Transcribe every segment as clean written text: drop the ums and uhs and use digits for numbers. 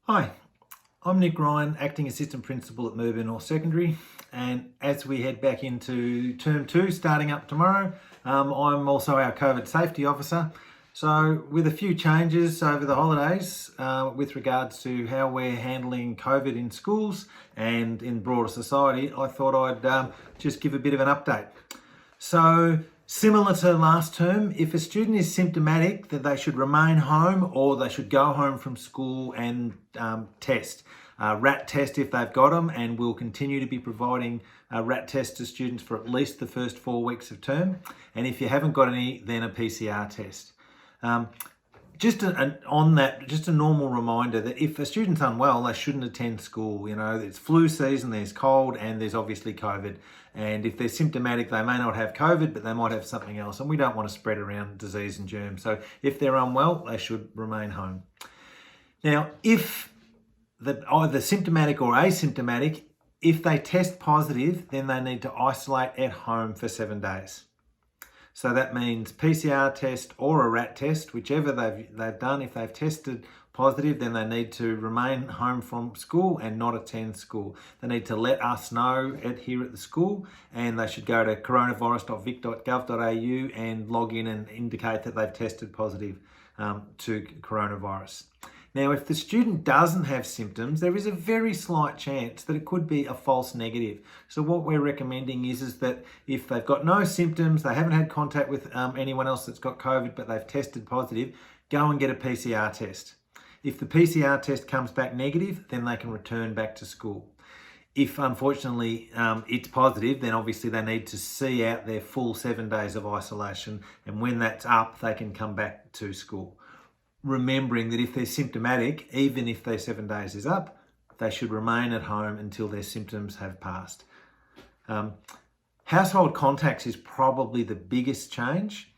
Hi, I'm Nick Ryan, Acting Assistant Principal at Melbourne North Secondary, and as we head back into Term 2 starting up tomorrow, I'm also our COVID Safety Officer. So with a few changes over the holidays with regards to how we're handling COVID in schools and in broader society, I thought I'd just give a bit of an update. So similar to last term, if a student is symptomatic, then they should remain home or they should go home from school and test. RAT test if they've got them, and we'll continue to be providing RAT tests to students for at least the first 4 weeks of term. And if you haven't got any, then a PCR test. Just a normal reminder that if a student's unwell, they shouldn't attend school. You know, it's flu season, there's cold, and there's obviously COVID. And if they're symptomatic, they may not have COVID, but they might have something else. And we don't want to spread around disease and germs. So if they're unwell, they should remain home. Now, if either symptomatic or asymptomatic, if they test positive, then they need to isolate at home for 7 days. So that means PCR test or a RAT test, whichever they've done. If they've tested positive, then they need to remain home from school and not attend school. They need to let us know here at the school, and they should go to coronavirus.vic.gov.au and log in and indicate that they've tested positive to coronavirus. Now, if the student doesn't have symptoms, there is a very slight chance that it could be a false negative. So what we're recommending is that if they've got no symptoms, they haven't had contact with anyone else that's got COVID, but they've tested positive, go and get a PCR test. If the PCR test comes back negative, then they can return back to school. If unfortunately it's positive, then obviously they need to see out their full 7 days of isolation. And when that's up, they can come back to school. Remembering that if they're symptomatic, even if their 7 days is up, they should remain at home until their symptoms have passed. Household contacts is probably the biggest change.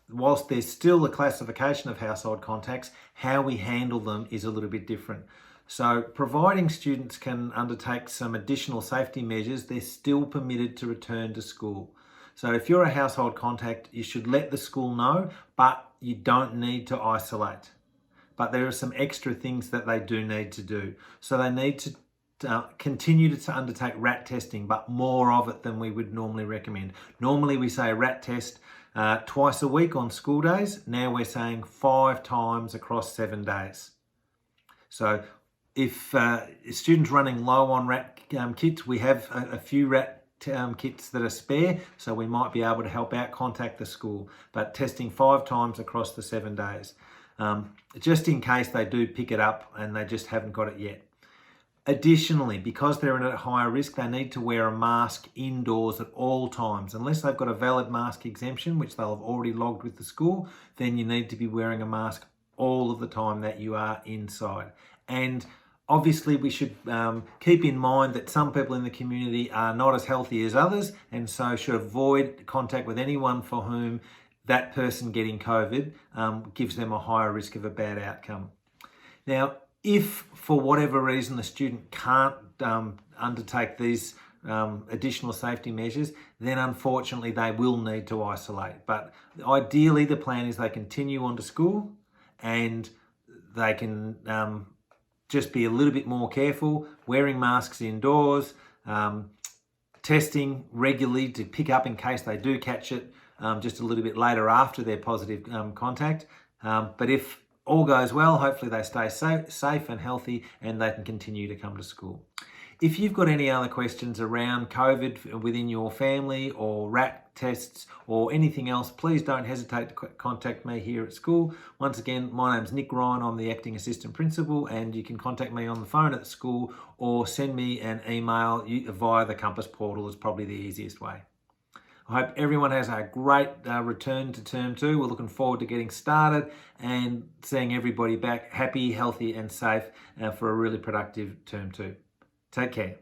Whilst there's still a classification of household contacts, how we handle them is a little bit different. So providing students can undertake some additional safety measures, they're still permitted to return to school. So if you're a household contact, you should let the school know, but you don't need to isolate. But there are some extra things that they do need to do. So they need to continue to undertake RAT testing, but more of it than we would normally recommend. Normally we say a RAT test twice a week on school days. Now we're saying 5 times across 7 days. So if a student's running low on RAT kits, we have a few RAT kits that are spare, so we might be able to help out, contact the school, but testing 5 times across the 7 days, just in case they do pick it up and they just haven't got it yet. Additionally, because they're at a higher risk, they need to wear a mask indoors at all times. Unless they've got a valid mask exemption, which they'll have already logged with the school, then you need to be wearing a mask all of the time that you are inside. And obviously, we should keep in mind that some people in the community are not as healthy as others, and so should avoid contact with anyone for whom that person getting COVID gives them a higher risk of a bad outcome. Now, if for whatever reason the student can't undertake these additional safety measures, then unfortunately they will need to isolate. But ideally, the plan is they continue on to school and they can just be a little bit more careful, wearing masks indoors, testing regularly to pick up in case they do catch it just a little bit later after their positive contact. But if all goes well, hopefully they stay safe and healthy and they can continue to come to school. If you've got any other questions around COVID within your family or RAT tests or anything else, please don't hesitate to contact me here at school. Once again, my name's Nick Ryan. I'm the Acting Assistant Principal, and you can contact me on the phone at the school or send me an email via the Compass portal is probably the easiest way. I hope everyone has a great return to Term 2. We're looking forward to getting started and seeing everybody back happy, healthy and safe for a really productive Term 2. Take care.